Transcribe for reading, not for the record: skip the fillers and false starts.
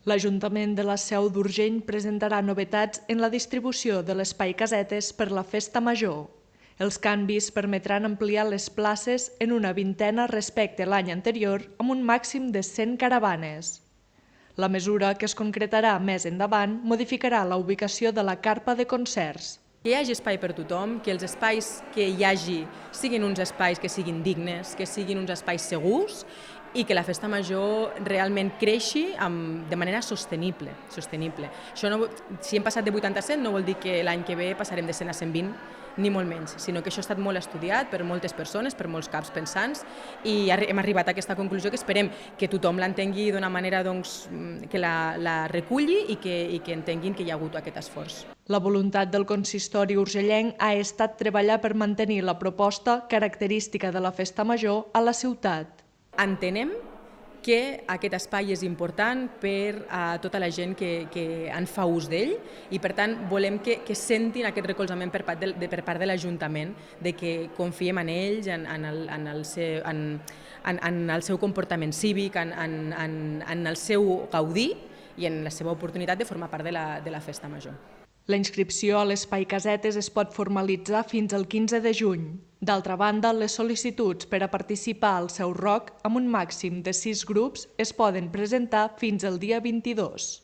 L'Ajuntament de la Seu d'Urgell presentarà novetats en la distribució de l'espai casetes per la Festa Major. Els canvis permetran ampliar les places en una vintena respecte a l'any anterior amb un màxim de 100 caravanes. La mesura, que es concretarà més endavant, modificarà la ubicació de la carpa de concerts. Que hi hagi espai per tothom, que els espais que hi hagi siguin uns espais que siguin dignes, que siguin uns espais segurs i que la festa major realment creixi de manera sostenible. Això no, si hem passat de 80 a 100 no vol dir que l'any que ve passarem de 100 a 120, ni molt menys, sinó que això ha estat molt estudiat per moltes persones, per molts caps pensants, i hem arribat a aquesta conclusió que esperem que tothom l'entengui d'una manera que la reculli i que entenguin que hi ha hagut aquest esforç. La voluntat del consistori urgellenc ha estat treballar per mantenir la proposta característica de la festa major a la ciutat. Entenem que aquest espai és important per a tota la gent que en fa ús d'ell i, per tant, volem que sentin aquest recolzament per part de l'Ajuntament, de que confiem en ells, en el seu comportament cívic, en el seu gaudir i en la seva oportunitat de formar part de la festa major. La inscripció a l'espai casetes es pot formalitzar fins al 15 de juny. D'altra banda, les sol·licituds per a participar al Seu Roc amb un màxim de 6 grups es poden presentar fins al dia 22.